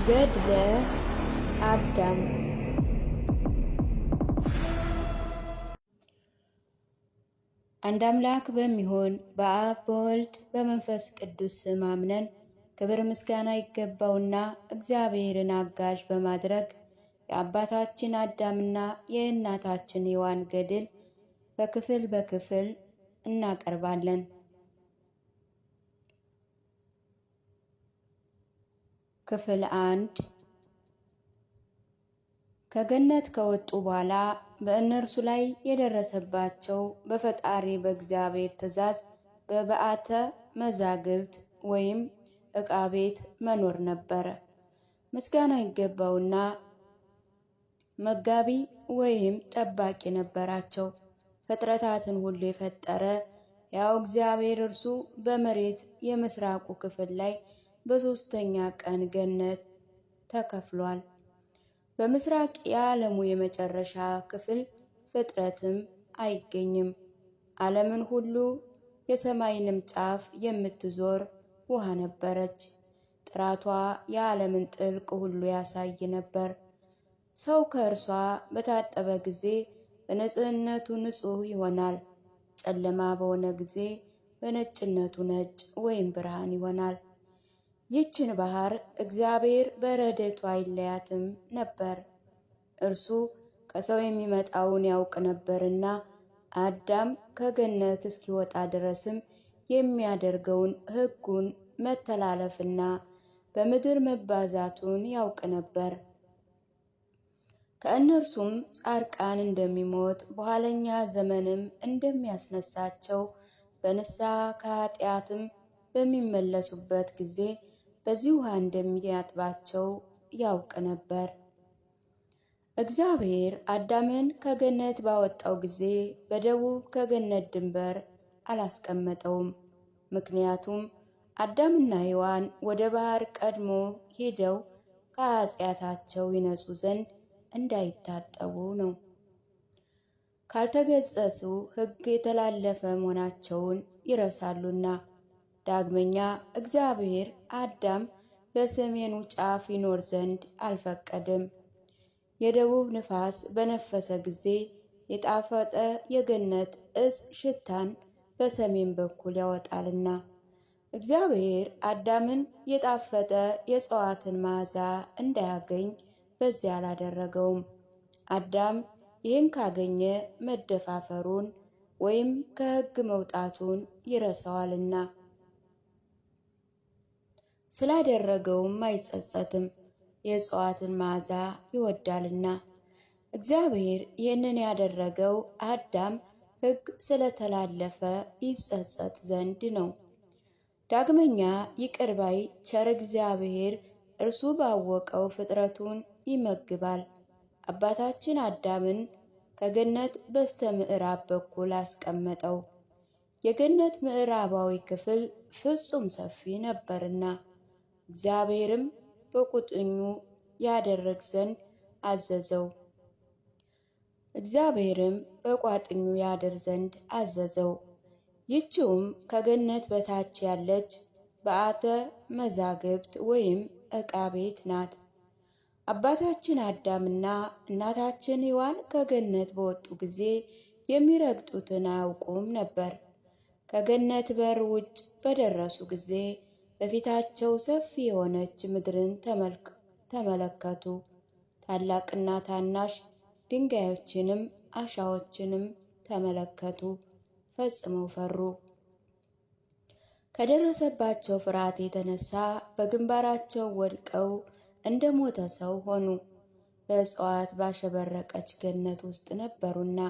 ገድለ አዳም። አንድ አምላክ በሚሆን በአብ በወልድ በመንፈስ ቅዱስ ስም አምነን ክብር ምስጋና ይገባውና እግዚአብሔርን አጋዥ በማድረግ የአባታችን አዳምና የእናታችን ሔዋን ገድል በክፍል እናቀርባለን። ክፍል 1 ከገነት ከወጡ በኋላ በእነርሱ ላይ የደረሰባቸው በፈጣሪ በእግዚአብሔር ትእዛዝ በበዓተ መዛግብት ወይም ዕቃ ቤት መኖር ነበረ። ምስጋና ይገባውና መጋቢ ወይም ጠባቂ ነበራቸው። ፍጥረታትን ሁሉ የፈጠረ ያው እግዚአብሔር እርሱ በመሬት የምስራቁ ክፍል ላይ በሦስተኛ ቀን ገነት ተከፍሏል። በምስራቅ የዓለሙ የመጨረሻ ክፍል ፍጥረትም አይገኝም። ዓለምን ሁሉ የሰማይንም ጫፍ የምትዞር ውሃ ነበረች። ጥራቷ የዓለምን ጥልቅ ሁሉ ያሳይ ነበር። ሰው ከእርሷ በታጠበ ጊዜ በንጽህነቱ ንጹሕ ይሆናል። ጨለማ በሆነ ጊዜ በነጭነቱ ነጭ ወይም ብርሃን ይሆናል። ይችን ባህር እግዚአብሔር በረድኤቱ አይለያትም ነበር። እርሱ ከሰው የሚመጣውን ያውቅ ነበርና አዳም ከገነት እስኪወጣ ድረስም የሚያደርገውን ሕጉን መተላለፍና በምድር መባዛቱን ያውቅ ነበር። ከእነርሱም ጻድቃን እንደሚሞት በኋለኛ ዘመንም እንደሚያስነሳቸው በንስሐ ከኃጢአትም በሚመለሱበት ጊዜ በዚህ ውሃ እንደሚያጥባቸው ያውቅ ነበር። እግዚአብሔር አዳምን ከገነት ባወጣው ጊዜ በደቡብ ከገነት ድንበር አላስቀመጠውም። ምክንያቱም አዳምና ሔዋን ወደ ባህር ቀድሞ ሄደው ከኃጢአታቸው ይነጹ ዘንድ እንዳይታጠቡ ነው። ካልተገሰጹ ሕግ የተላለፈ መሆናቸውን ይረሳሉና። ዳግመኛ እግዚአብሔር አዳም በሰሜኑ ጫፍ ይኖር ዘንድ አልፈቀደም። የደቡብ ንፋስ በነፈሰ ጊዜ የጣፈጠ የገነት ዕፅ ሽታን በሰሜን በኩል ያወጣልና። እግዚአብሔር አዳምን የጣፈጠ የእጽዋትን መዓዛ እንዳያገኝ በዚያ አላደረገውም። አዳም ይህን ካገኘ መደፋፈሩን ወይም ከሕግ መውጣቱን ይረሳዋልና ስላደረገውም አይጸጸትም፣ የእጽዋትን መዓዛ ይወዳልና። እግዚአብሔር ይህንን ያደረገው አዳም ሕግ ስለተላለፈ ይጸጸት ዘንድ ነው። ዳግመኛ ይቅር ባይ ቸር እግዚአብሔር እርሱ ባወቀው ፍጥረቱን ይመግባል። አባታችን አዳምን ከገነት በስተ ምዕራብ በኩል አስቀመጠው። የገነት ምዕራባዊ ክፍል ፍጹም ሰፊ ነበርና እግዚአብሔርም በቁጥኙ ያደርግ ዘንድ አዘዘው። ይህችውም ከገነት በታች ያለች በዓተ መዛግብት ወይም ዕቃ ቤት ናት። አባታችን አዳምና እናታችን ሔዋን ከገነት በወጡ ጊዜ የሚረግጡትን አያውቁም ነበር። ከገነት በር ውጭ በደረሱ ጊዜ በፊታቸው ሰፊ የሆነች ምድርን ተመለከቱ። ታላቅና ታናሽ ድንጋዮችንም አሻዎችንም ተመለከቱ። ፈጽመው ፈሩ። ከደረሰባቸው ፍርሃት የተነሳ በግንባራቸው ወድቀው እንደ ሞተ ሰው ሆኑ። በእጽዋት ባሸበረቀች ገነት ውስጥ ነበሩና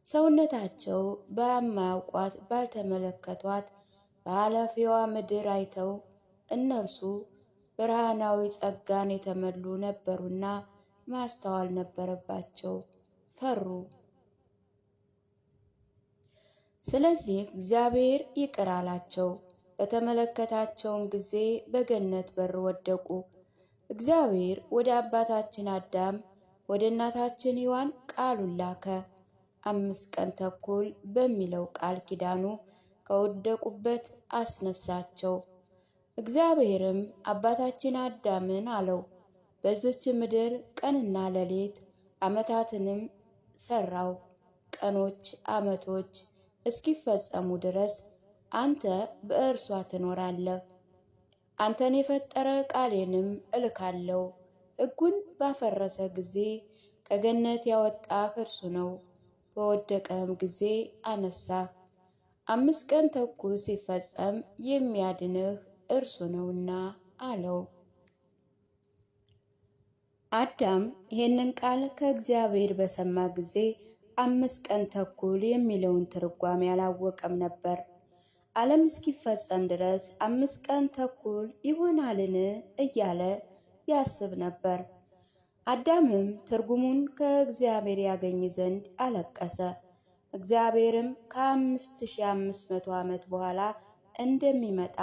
ሰውነታቸው በማያውቋት ባልተመለከቷት በኃላፊዋ ምድር አይተው እነርሱ ብርሃናዊ ጸጋን የተመሉ ነበሩና ማስተዋል ነበረባቸው፣ ፈሩ። ስለዚህ እግዚአብሔር ይቅር አላቸው። በተመለከታቸውም ጊዜ በገነት በር ወደቁ። እግዚአብሔር ወደ አባታችን አዳም ወደ እናታችን ሔዋን ቃሉን ላከ። 5 ቀን ተኩል በሚለው ቃል ኪዳኑ ከወደቁበት አስነሳቸው። እግዚአብሔርም አባታችን አዳምን አለው፣ በዚች ምድር ቀንና ሌሊት ዓመታትንም ሰራው። ቀኖች ዓመቶች እስኪፈጸሙ ድረስ አንተ በእርሷ ትኖራለህ። አንተን የፈጠረ ቃሌንም እልካለሁ። ሕጉን ባፈረሰ ጊዜ ከገነት ያወጣህ እርሱ ነው። በወደቀህም ጊዜ አነሳህ። 5 ቀን ተኩል ሲፈጸም የሚያድንህ እርሱ ነውና አለው። አዳም ይህንን ቃል ከእግዚአብሔር በሰማ ጊዜ 5 ቀን ተኩል የሚለውን ትርጓሜ አላወቀም ነበር። ዓለም እስኪፈጸም ድረስ 5 ቀን ተኩል ይሆናልን እያለ ያስብ ነበር። አዳምም ትርጉሙን ከእግዚአብሔር ያገኝ ዘንድ አለቀሰ። እግዚአብሔርም ከ5500 ዓመት በኋላ እንደሚመጣ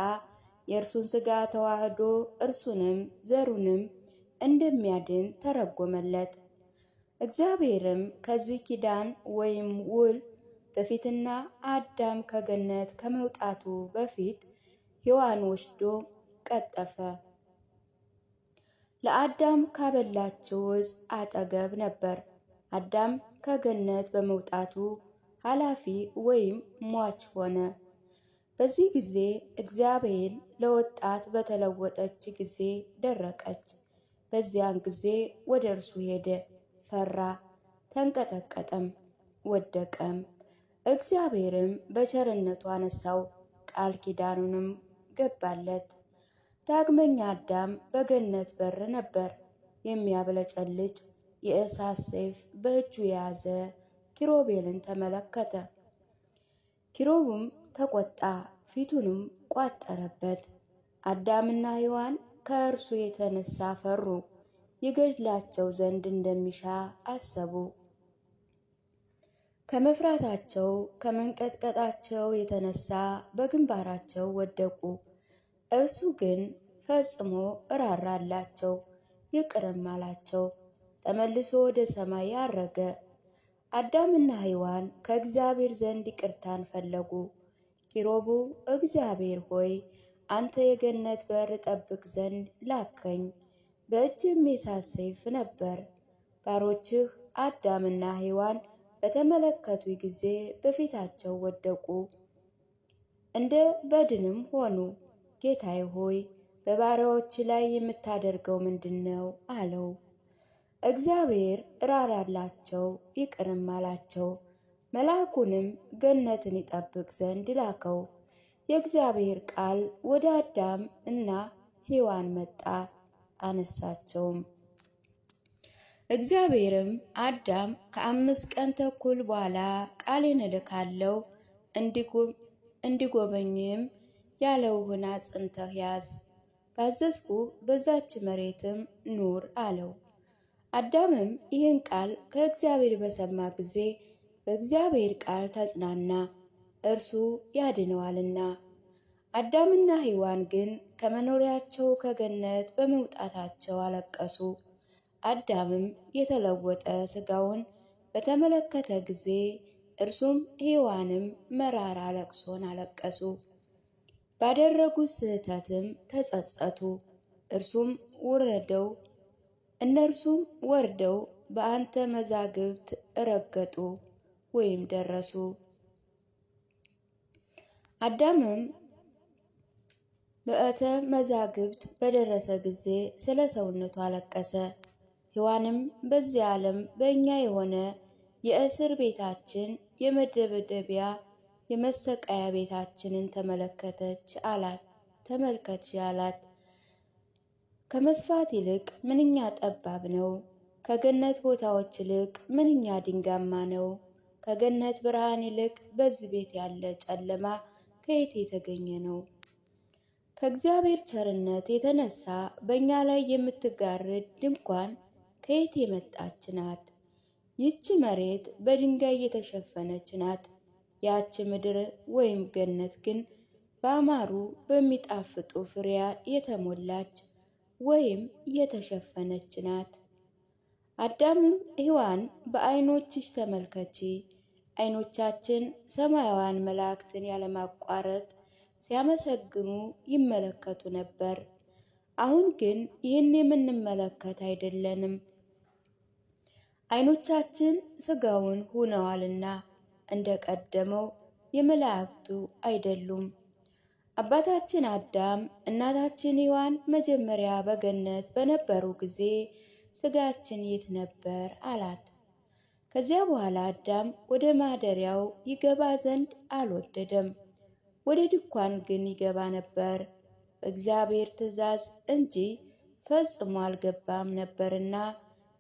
የእርሱን ሥጋ ተዋህዶ እርሱንም ዘሩንም እንደሚያድን ተረጎመለት። እግዚአብሔርም ከዚህ ኪዳን ወይም ውል በፊትና አዳም ከገነት ከመውጣቱ በፊት ሔዋን ወስዶ ቀጠፈ። ለአዳም ካበላችው ዕፅ አጠገብ ነበር። አዳም ከገነት በመውጣቱ ኃላፊ ወይም ሟች ሆነ። በዚህ ጊዜ እግዚአብሔር ለወጣት በተለወጠች ጊዜ ደረቀች። በዚያን ጊዜ ወደ እርሱ ሄደ፣ ፈራ፣ ተንቀጠቀጠም፣ ወደቀም። እግዚአብሔርም በቸርነቱ አነሳው፣ ቃል ኪዳኑንም ገባለት። ዳግመኛ አዳም በገነት በር ነበር። የሚያብለጨልጭ የእሳት ሰይፍ በእጁ የያዘ ኪሩቤልን ተመለከተ። ኪሩቡም ተቆጣ፣ ፊቱንም ቋጠረበት። አዳምና ሔዋን ከእርሱ የተነሳ ፈሩ፣ ይገድላቸው ዘንድ እንደሚሻ አሰቡ። ከመፍራታቸው ከመንቀጥቀጣቸው የተነሳ በግንባራቸው ወደቁ። እርሱ ግን ፈጽሞ እራራላቸው፣ ይቅርም አላቸው። ተመልሶ ወደ ሰማይ አረገ። አዳምና ሔዋን ከእግዚአብሔር ዘንድ ይቅርታን ፈለጉ። ኪሩቡ እግዚአብሔር ሆይ አንተ የገነት በር ጠብቅ ዘንድ ላከኝ፣ በእጅም የእሳት ሰይፍ ነበር። ባሮችህ አዳምና ሔዋን በተመለከቱ ጊዜ በፊታቸው ወደቁ፣ እንደ በድንም ሆኑ። ጌታዬ ሆይ በባሪያዎች ላይ የምታደርገው ምንድን ነው? አለው። እግዚአብሔር ራራላቸው፣ ይቅርም አላቸው። መልአኩንም ገነትን ይጠብቅ ዘንድ ላከው። የእግዚአብሔር ቃል ወደ አዳም እና ሔዋን መጣ፣ አነሳቸውም። እግዚአብሔርም አዳም ከ5 ቀን ተኩል በኋላ ቃሌን እልካለሁ እንዲጎበኝም ያለውህን አጽንተህ ያዝ፣ ባዘዝኩህ በዛች መሬትም ኑር አለው። አዳምም ይህን ቃል ከእግዚአብሔር በሰማ ጊዜ በእግዚአብሔር ቃል ተጽናና፣ እርሱ ያድነዋልና። አዳምና ሔዋን ግን ከመኖሪያቸው ከገነት በመውጣታቸው አለቀሱ። አዳምም የተለወጠ ሥጋውን በተመለከተ ጊዜ እርሱም ሔዋንም መራራ ለቅሶን አለቀሱ። ባደረጉት ስህተትም ተጸጸቱ። እነርሱም ወርደው በአንተ መዛግብት ረገጡ ወይም ደረሱ። አዳምም በዕተ መዛግብት በደረሰ ጊዜ ስለ ሰውነቱ አለቀሰ። ሔዋንም በዚህ ዓለም በእኛ የሆነ የእስር ቤታችን የመደብደቢያ የመሰቃያ ቤታችንን ተመለከተች አላት። ከመስፋት ይልቅ ምንኛ ጠባብ ነው! ከገነት ቦታዎች ይልቅ ምንኛ ድንጋማ ነው! ከገነት ብርሃን ይልቅ በዚህ ቤት ያለ ጨለማ ከየት የተገኘ ነው? ከእግዚአብሔር ቸርነት የተነሳ በእኛ ላይ የምትጋርድ ድንኳን ከየት የመጣች ናት? ይህች መሬት በድንጋይ የተሸፈነች ናት። ያች ምድር ወይም ገነት ግን በአማሩ በሚጣፍጡ ፍሬ የተሞላች ወይም የተሸፈነች ናት። አዳምም ሔዋን በዓይኖችሽ ተመልከቺ፣ ዓይኖቻችን ሰማያውያን መላእክትን ያለማቋረጥ ሲያመሰግኑ ይመለከቱ ነበር። አሁን ግን ይህን የምንመለከት አይደለንም፣ ዓይኖቻችን ሥጋውን ሆነዋልና እንደ ቀደመው የመላእክቱ አይደሉም። አባታችን አዳም እናታችን ሔዋን መጀመሪያ በገነት በነበሩ ጊዜ ሥጋችን የት ነበር አላት። ከዚያ በኋላ አዳም ወደ ማደሪያው ይገባ ዘንድ አልወደደም፣ ወደ ድንኳን ግን ይገባ ነበር፣ በእግዚአብሔር ትእዛዝ እንጂ ፈጽሞ አልገባም ነበርና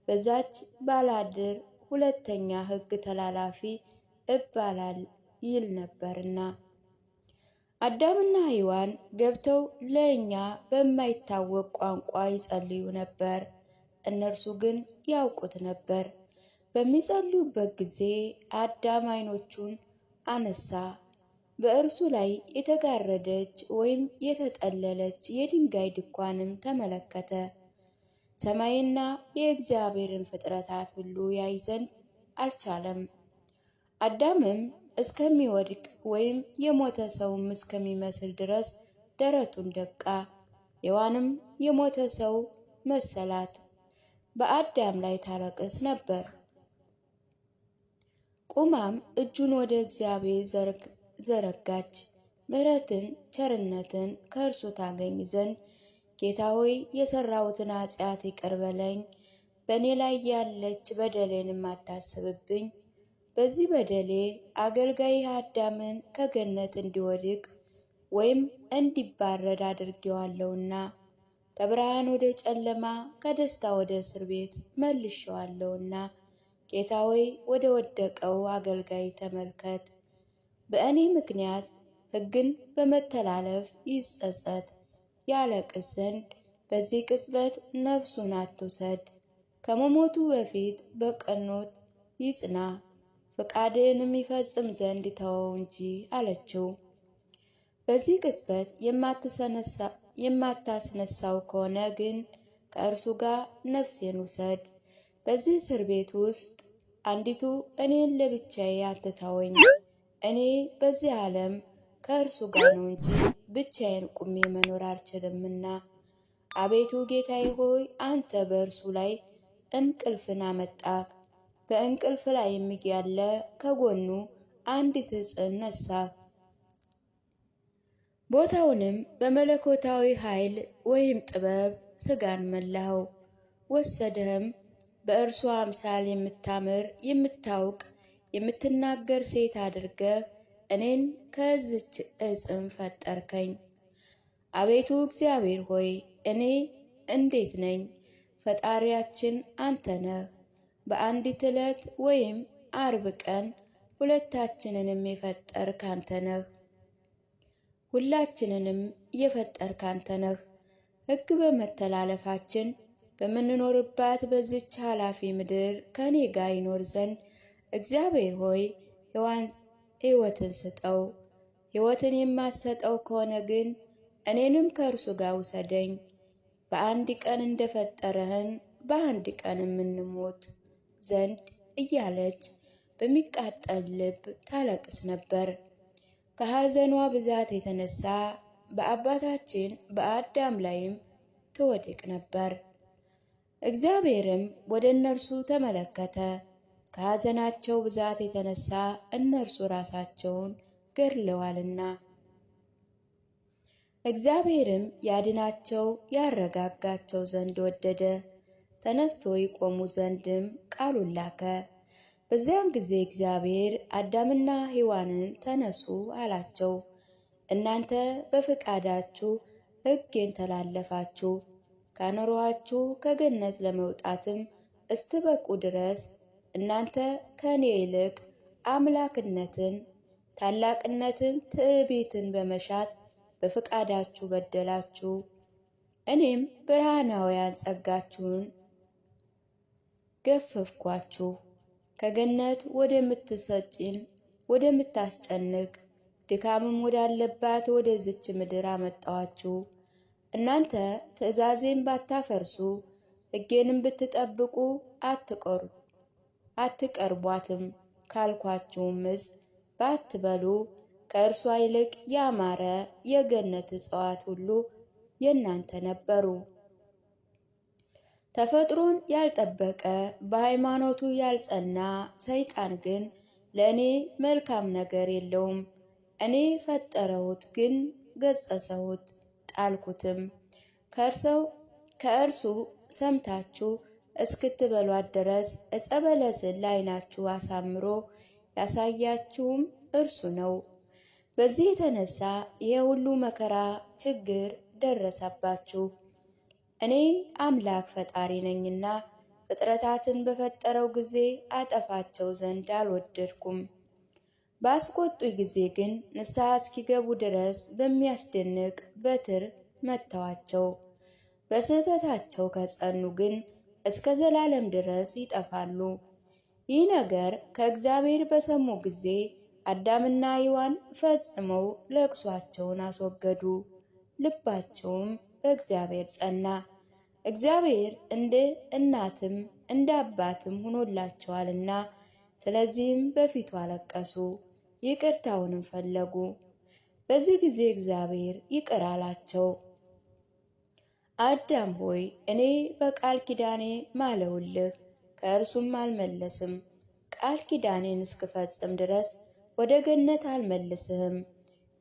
በዛች ባላድር ሁለተኛ ሕግ ተላላፊ እባላል ይል ነበርና። አዳምና ሔዋን ገብተው ለእኛ በማይታወቅ ቋንቋ ይጸልዩ ነበር፣ እነርሱ ግን ያውቁት ነበር። በሚጸልዩበት ጊዜ አዳም ዓይኖቹን አነሳ፣ በእርሱ ላይ የተጋረደች ወይም የተጠለለች የድንጋይ ድንኳንም ተመለከተ። ሰማይና የእግዚአብሔርን ፍጥረታት ሁሉ ያይ ዘንድ አልቻለም። አዳምም እስከሚወድቅ ወይም የሞተ ሰውም እስከሚመስል ድረስ ደረቱን ደቃ። ሔዋንም የሞተ ሰው መሰላት፣ በአዳም ላይ ታለቅስ ነበር። ቁማም እጁን ወደ እግዚአብሔር ዘረጋች፣ ምሕረትን ቸርነትን ከእርሱ ታገኝ ዘንድ ጌታ ሆይ የሠራሁትን ኃጢአት ይቅር በለኝ፣ በእኔ ላይ ያለች በደሌንም አታስብብኝ። በዚህ በደሌ አገልጋይ አዳምን ከገነት እንዲወድቅ ወይም እንዲባረድ አድርጌዋለሁና ከብርሃን ወደ ጨለማ ከደስታ ወደ እስር ቤት መልሼዋለሁና ጌታ ሆይ ወደ ወደቀው አገልጋይ ተመልከት። በእኔ ምክንያት ሕግን በመተላለፍ ይጸጸት፣ ያለቅስ ዘንድ በዚህ ቅጽበት ነፍሱን አትውሰድ። ከመሞቱ በፊት በቀኖት ይጽና፣ ፈቃድህንም ይፈጽም ዘንድ ተወው እንጂ አለችው። በዚህ ቅጽበት የማታስነሳው ከሆነ ግን ከእርሱ ጋር ነፍሴን ውሰድ። በዚህ እስር ቤት ውስጥ አንዲቱ እኔን ለብቻዬ አትተወኝ፣ እኔ በዚህ ዓለም ከእርሱ ጋር ነው እንጂ ብቻዬን ቁሜ መኖር አልችልምና። አቤቱ ጌታዬ ሆይ አንተ በእርሱ ላይ እንቅልፍን አመጣህ፣ በእንቅልፍ ላይ ያለ ከጎኑ አንዲት ዕፅን ነሳህ። ቦታውንም በመለኮታዊ ኃይል ወይም ጥበብ ሥጋን መላኸው፣ ወሰደህም። በእርሱ አምሳል የምታምር የምታውቅ የምትናገር ሴት አድርገህ እኔን ከዚች ዕፅም ፈጠርከኝ። አቤቱ እግዚአብሔር ሆይ እኔ እንዴት ነኝ? ፈጣሪያችን አንተ ነህ። በአንዲት ዕለት ወይም አርብ ቀን ሁለታችንንም የፈጠርክ አንተ ነህ። ሁላችንንም የፈጠርክ አንተ ነህ። ሕግ በመተላለፋችን በምንኖርባት በዚች ኃላፊ ምድር ከእኔ ጋር ይኖር ዘንድ እግዚአብሔር ሆይ ሕይወትን ስጠው። ሕይወትን የማሰጠው ከሆነ ግን እኔንም ከእርሱ ጋር ውሰደኝ። በአንድ ቀን እንደፈጠረህን በአንድ ቀን የምንሞት ዘንድ እያለች በሚቃጠል ልብ ታለቅስ ነበር። ከሐዘኗ ብዛት የተነሳ በአባታችን በአዳም ላይም ትወድቅ ነበር። እግዚአብሔርም ወደ እነርሱ ተመለከተ፣ ከሐዘናቸው ብዛት የተነሳ እነርሱ ራሳቸውን ገድለዋልና። እግዚአብሔርም ያድናቸው ያረጋጋቸው ዘንድ ወደደ። ተነስቶ ይቆሙ ዘንድም ቃሉን ላከ። በዚያን ጊዜ እግዚአብሔር አዳምና ሔዋንን ተነሱ አላቸው። እናንተ በፈቃዳችሁ ሕጌን ተላለፋችሁ፣ ካኖሯችሁ ከገነት ለመውጣትም እስትበቁ ድረስ እናንተ ከእኔ ይልቅ አምላክነትን፣ ታላቅነትን፣ ትዕቢትን በመሻት በፈቃዳችሁ በደላችሁ። እኔም ብርሃናውያን ጸጋችሁን ገፈፍኳችሁ፣ ከገነት ወደምታስጨንቅ ድካምም ወዳለባት ወደዚች ምድር አመጣኋችሁ። እናንተ ትእዛዜን ባታፈርሱ ሕጌንም ብትጠብቁ አትቀርቧትም ካልኳችሁም ዕፅ ባትበሉ ከእርሷ ይልቅ ያማረ የገነት እጽዋት ሁሉ የእናንተ ነበሩ። ተፈጥሮን ያልጠበቀ በሃይማኖቱ ያልጸና ሰይጣን ግን ለእኔ መልካም ነገር የለውም። እኔ ፈጠረሁት ግን ገጸሰሁት ጣልኩትም። ከእርሱ ሰምታችሁ እስክትበሏት ድረስ ዕፀ በለስን ለዓይናችሁ አሳምሮ ያሳያችሁም እርሱ ነው። በዚህ የተነሳ ይህ ሁሉ መከራ ችግር ደረሰባችሁ። እኔ አምላክ ፈጣሪ ነኝና ፍጥረታትን በፈጠረው ጊዜ አጠፋቸው ዘንድ አልወደድኩም። ባስቆጡኝ ጊዜ ግን ንስሐ እስኪገቡ ድረስ በሚያስደንቅ በትር መተዋቸው። በስህተታቸው ከጸኑ ግን እስከ ዘላለም ድረስ ይጠፋሉ። ይህ ነገር ከእግዚአብሔር በሰሙ ጊዜ አዳምና ሔዋን ፈጽመው ለቅሷቸውን አስወገዱ። ልባቸውም በእግዚአብሔር ጸና። እግዚአብሔር እንደ እናትም እንደ አባትም ሆኖላቸዋልና፣ ስለዚህም በፊቱ አለቀሱ፣ ይቅርታውንም ፈለጉ። በዚህ ጊዜ እግዚአብሔር ይቅር አላቸው። አዳም ሆይ እኔ በቃል ኪዳኔ ማለውልህ፣ ከእርሱም አልመለስም። ቃል ኪዳኔን እስክፈጽም ድረስ ወደ ገነት አልመልስህም።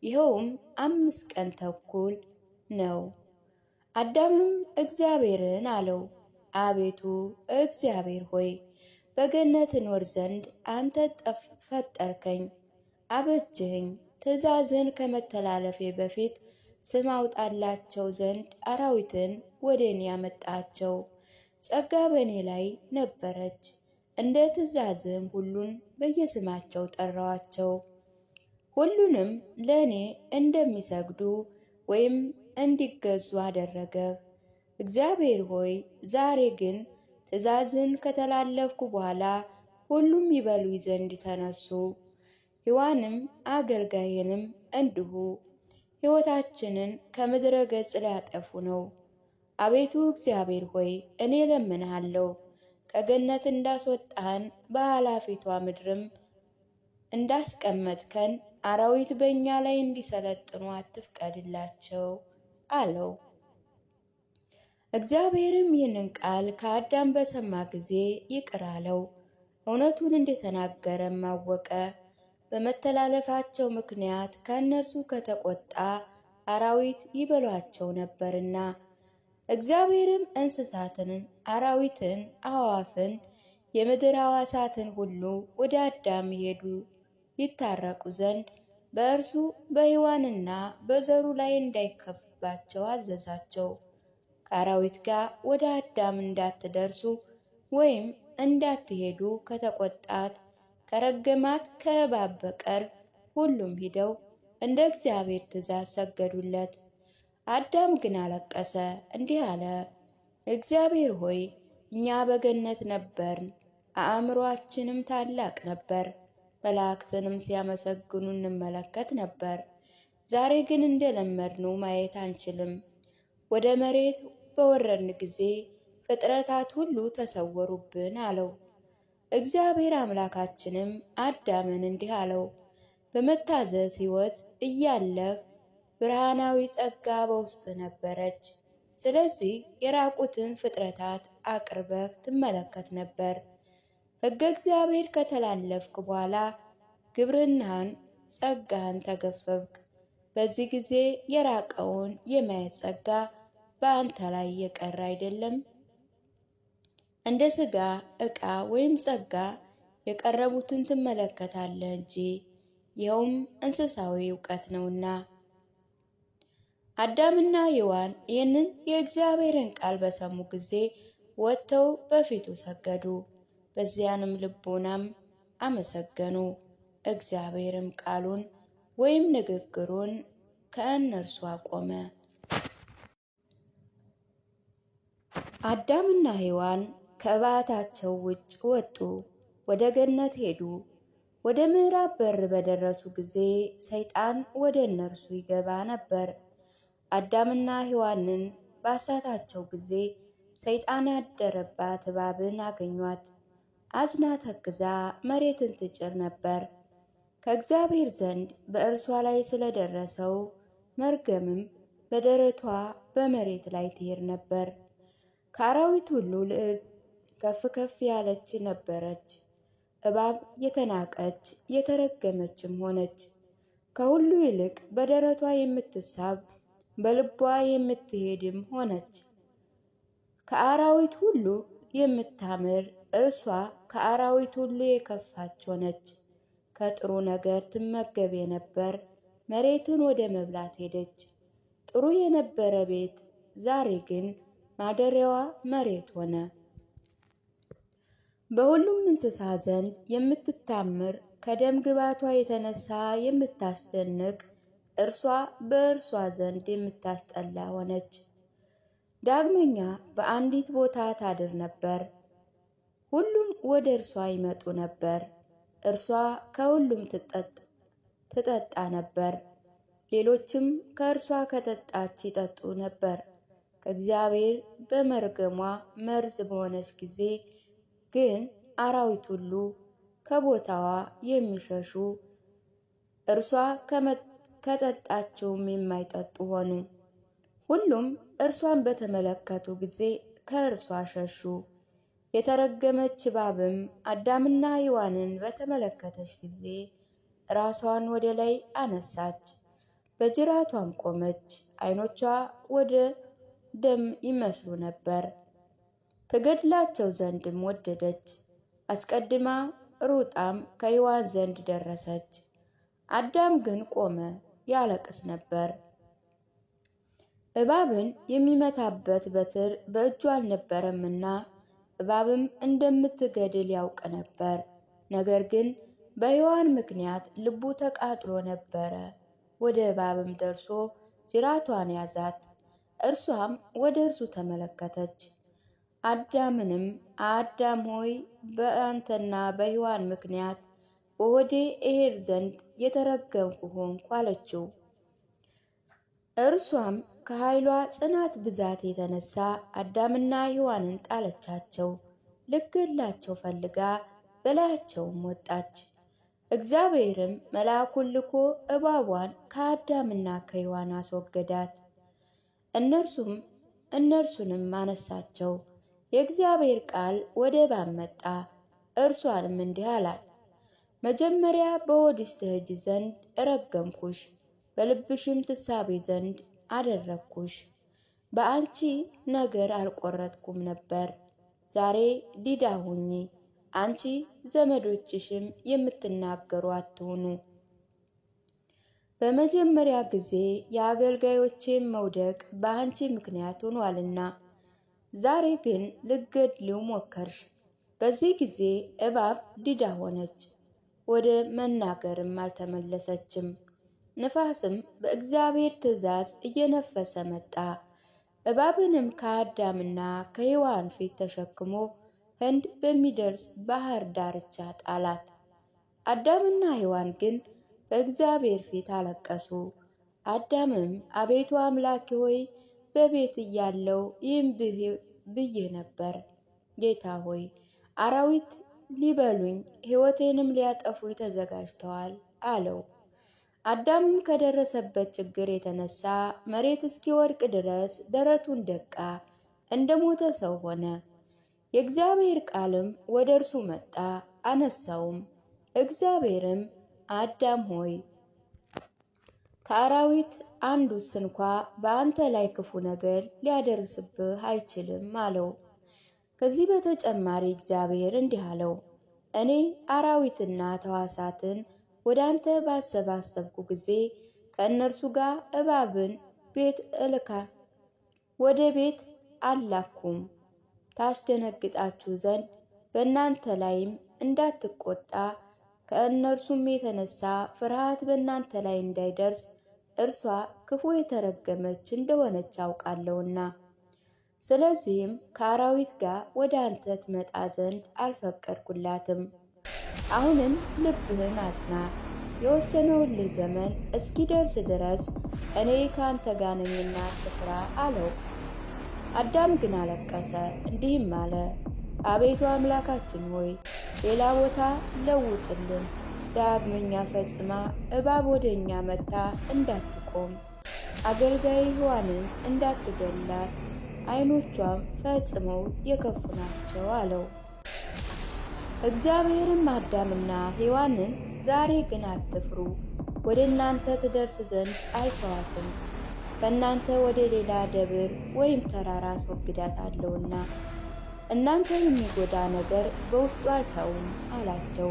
ይኸውም 5 ቀን ተኩል ነው። አዳምም እግዚአብሔርን አለው፣ አቤቱ እግዚአብሔር ሆይ በገነት እኖር ዘንድ አንተ ፈጠርከኝ፣ አበጅኸኝ። ትእዛዝን ከመተላለፌ በፊት ስም አውጣላቸው ዘንድ አራዊትን ወደ እኔ ያመጣቸው። ጸጋ በእኔ ላይ ነበረች፣ እንደ ትእዛዝም ሁሉን በየስማቸው ጠራዋቸው። ሁሉንም ለእኔ እንደሚሰግዱ ወይም እንዲገዙ አደረገህ። እግዚአብሔር ሆይ ዛሬ ግን ትእዛዝን ከተላለፍኩ በኋላ ሁሉም ይበሉኝ ዘንድ ተነሱ። ሔዋንም አገልጋይንም እንዲሁ ሕይወታችንን ከምድረ ገጽ ሊያጠፉ ነው። አቤቱ እግዚአብሔር ሆይ እኔ እለምንሃለሁ፣ ከገነት እንዳስወጣን በኃላፊቷ ምድርም እንዳስቀመጥከን አራዊት በእኛ ላይ እንዲሰለጥኑ አትፍቀድላቸው አለው። እግዚአብሔርም ይህንን ቃል ከአዳም በሰማ ጊዜ ይቅር አለው፣ እውነቱን እንደተናገረም አወቀ። በመተላለፋቸው ምክንያት ከእነርሱ ከተቆጣ አራዊት ይበሏቸው ነበርና። እግዚአብሔርም እንስሳትን፣ አራዊትን፣ አዕዋፍን፣ የምድር አዕዋፋትን ሁሉ ወደ አዳም ይሄዱ ይታረቁ ዘንድ በእርሱ በሔዋንና በዘሩ ላይ እንዳይከፉባቸው አዘዛቸው። ከአራዊት ጋር ወደ አዳም እንዳትደርሱ ወይም እንዳትሄዱ ከተቆጣት ከረገማት ከእባብ በቀር ሁሉም ሂደው እንደ እግዚአብሔር ትእዛዝ ሰገዱለት። አዳም ግን አለቀሰ፣ እንዲህ አለ፣ እግዚአብሔር ሆይ እኛ በገነት ነበርን፣ አእምሮአችንም ታላቅ ነበር፣ መላእክትንም ሲያመሰግኑ እንመለከት ነበር። ዛሬ ግን እንደለመድነው ማየት አንችልም። ወደ መሬት በወረድን ጊዜ ፍጥረታት ሁሉ ተሰወሩብን አለው። እግዚአብሔር አምላካችንም አዳምን እንዲህ አለው፣ በመታዘዝ ሕይወት እያለህ ብርሃናዊ ጸጋ በውስጥ ነበረች። ስለዚህ የራቁትን ፍጥረታት አቅርበህ ትመለከት ነበር። ሕገ እግዚአብሔር ከተላለፍክ በኋላ ግብርናህን ጸጋህን ተገፈፍክ። በዚህ ጊዜ የራቀውን የማየት ጸጋ በአንተ ላይ የቀረ አይደለም። እንደ ሥጋ ዕቃ ወይም ጸጋ የቀረቡትን ትመለከታለህ እንጂ ይኸውም እንስሳዊ እውቀት ነውና። አዳምና ሔዋን ይህንን የእግዚአብሔርን ቃል በሰሙ ጊዜ ወጥተው በፊቱ ሰገዱ። በዚያንም ልቦናም አመሰገኑ። እግዚአብሔርም ቃሉን ወይም ንግግሩን ከእነርሱ አቆመ። አዳምና ሔዋን ከበዓታቸው ውጭ ወጡ፣ ወደ ገነት ሄዱ። ወደ ምዕራብ በር በደረሱ ጊዜ ሰይጣን ወደ እነርሱ ይገባ ነበር። አዳምና ሔዋንን ባሳታቸው ጊዜ ሰይጣን ያደረባት እባብን አገኟት። አዝና ተክዛ መሬትን ትጭር ነበር። ከእግዚአብሔር ዘንድ በእርሷ ላይ ስለደረሰው መርገምም በደረቷ በመሬት ላይ ትሄድ ነበር። ከአራዊት ሁሉ ልዕልት ከፍ ከፍ ያለች ነበረች። እባብ የተናቀች የተረገመችም ሆነች። ከሁሉ ይልቅ በደረቷ የምትሳብ በልቧ የምትሄድም ሆነች። ከአራዊት ሁሉ የምታምር እርሷ ከአራዊት ሁሉ የከፋች ሆነች። ከጥሩ ነገር ትመገብ የነበር መሬትን ወደ መብላት ሄደች። ጥሩ የነበረ ቤት ዛሬ ግን ማደሪያዋ መሬት ሆነ። በሁሉም እንስሳ ዘንድ የምትታምር ከደም ግባቷ የተነሳ የምታስደንቅ እርሷ በእርሷ ዘንድ የምታስጠላ ሆነች። ዳግመኛ በአንዲት ቦታ ታድር ነበር። ሁሉም ወደ እርሷ ይመጡ ነበር። እርሷ ከሁሉም ትጠጣ ነበር። ሌሎችም ከእርሷ ከጠጣች ይጠጡ ነበር። ከእግዚአብሔር በመርገሟ መርዝ በሆነች ጊዜ ግን አራዊት ሁሉ ከቦታዋ የሚሸሹ እርሷ ከጠጣቸውም የማይጠጡ ሆኑ። ሁሉም እርሷን በተመለከቱ ጊዜ ከእርሷ ሸሹ። የተረገመች እባብም አዳምና ሔዋንን በተመለከተች ጊዜ ራሷን ወደ ላይ አነሳች፣ በጅራቷም ቆመች። ዓይኖቿ ወደ ደም ይመስሉ ነበር። ትገድላቸው ዘንድም ወደደች። አስቀድማ ሩጣም ከሔዋን ዘንድ ደረሰች። አዳም ግን ቆመ፣ ያለቅስ ነበር። እባብን የሚመታበት በትር በእጁ አልነበረምና እባብም እንደምትገድል ያውቅ ነበር። ነገር ግን በሔዋን ምክንያት ልቡ ተቃጥሎ ነበረ። ወደ እባብም ደርሶ ጅራቷን ያዛት። እርሷም ወደ እርሱ ተመለከተች። አዳምንም አዳም ሆይ በአንተና በሔዋን ምክንያት በሆዴ እሄድ ዘንድ የተረገምኩ ሆንኩ አለችው። እርሷም ከኃይሏ ጽናት ብዛት የተነሳ አዳምና ሔዋንን ጣለቻቸው። ልትገድላቸው ፈልጋ በላያቸውም ወጣች። እግዚአብሔርም መልአኩን ልኮ እባቧን ከአዳምና ከሔዋን አስወገዳት። እነርሱንም አነሳቸው። የእግዚአብሔር ቃል ወደ እባብ መጣ። እርሷንም እንዲህ አላት፣ መጀመሪያ በሆድሽ ትሄጂ ዘንድ ረገምኩሽ፣ በልብሽም ትሳቢ ዘንድ አደረግኩሽ። በአንቺ ነገር አልቆረጥኩም ነበር። ዛሬ ዲዳ ሁኚ፣ አንቺ ዘመዶችሽም የምትናገሩ አትሁኑ። በመጀመሪያ ጊዜ የአገልጋዮቼን መውደቅ በአንቺ ምክንያት ሆኗልና፣ ዛሬ ግን ልትገድሊው ሞከርሽ። በዚህ ጊዜ እባብ ዲዳ ሆነች፣ ወደ መናገርም አልተመለሰችም። ንፋስም በእግዚአብሔር ትእዛዝ እየነፈሰ መጣ። እባብንም ከአዳምና ከሔዋን ፊት ተሸክሞ ህንድ በሚደርስ ባህር ዳርቻ ጣላት። አዳምና ሔዋን ግን በእግዚአብሔር ፊት አለቀሱ። አዳምም አቤቱ አምላኬ ሆይ በቤት እያለው ይህም ብዬ ነበር። ጌታ ሆይ አራዊት ሊበሉኝ ሕይወቴንም ሊያጠፉኝ ተዘጋጅተዋል አለው። አዳምም ከደረሰበት ችግር የተነሳ መሬት እስኪወድቅ ድረስ ደረቱን ደቃ፣ እንደ ሞተ ሰው ሆነ። የእግዚአብሔር ቃልም ወደ እርሱ መጣ፣ አነሳውም። እግዚአብሔርም አዳም ሆይ ከአራዊት አንዱስ እንኳ በአንተ ላይ ክፉ ነገር ሊያደርስብህ አይችልም አለው። ከዚህ በተጨማሪ እግዚአብሔር እንዲህ አለው፣ እኔ አራዊትና ተዋሳትን ወደ አንተ ባሰባሰብኩ ጊዜ ከእነርሱ ጋር እባብን ወደ ቤት አላኩም፣ ታስደነግጣችሁ ዘንድ በእናንተ ላይም እንዳትቆጣ ከእነርሱም የተነሳ ፍርሃት በእናንተ ላይ እንዳይደርስ እርሷ ክፉ የተረገመች እንደሆነች አውቃለሁና። ስለዚህም ከአራዊት ጋር ወደ አንተ ትመጣ ዘንድ አልፈቀድኩላትም። አሁንም ልብህን አጽና፣ የወሰነውልህ ዘመን እስኪደርስ ድረስ እኔ ከአንተ ጋር ነኝና አትፍራ አለው። አዳም ግን አለቀሰ፣ እንዲህም አለ፣ አቤቱ አምላካችን ሆይ ሌላ ቦታ ለውጥልን፣ ዳግመኛ ፈጽማ እባብ ወደ እኛ መጥታ እንዳትቆም አገልጋይ ሔዋንን እንዳትገላት፣ ዓይኖቿም ፈጽመው የከፉ ናቸው አለው። እግዚአብሔርም አዳምና ሔዋንን ዛሬ ግን አትፍሩ፣ ወደ እናንተ ትደርስ ዘንድ አይተዋትም። ከእናንተ ወደ ሌላ ደብር ወይም ተራራ አስወግዳታለሁና እናንተን የሚጎዳ ነገር በውስጡ አልተውም አላቸው።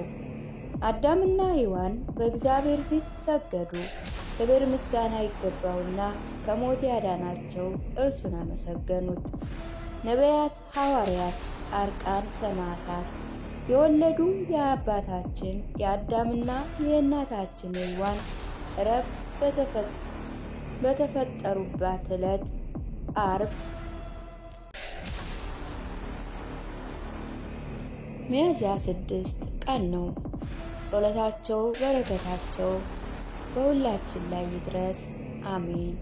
አዳምና ሔዋን በእግዚአብሔር ፊት ሰገዱ። ክብር ምስጋና ይገባውና ከሞት ያዳናቸው እርሱን አመሰገኑት። ነቢያት፣ ሐዋርያት፣ ጻድቃን፣ ሰማዕታት የወለዱ የአባታችን የአዳምና የእናታችን ሔዋን ዕረፍት በተፈጠሩባት ዕለት ዓርብ ሚያዝያ 6 ቀን ነው። ጸሎታቸው በረከታቸው በሁላችን ላይ ይድረስ፣ አሜን።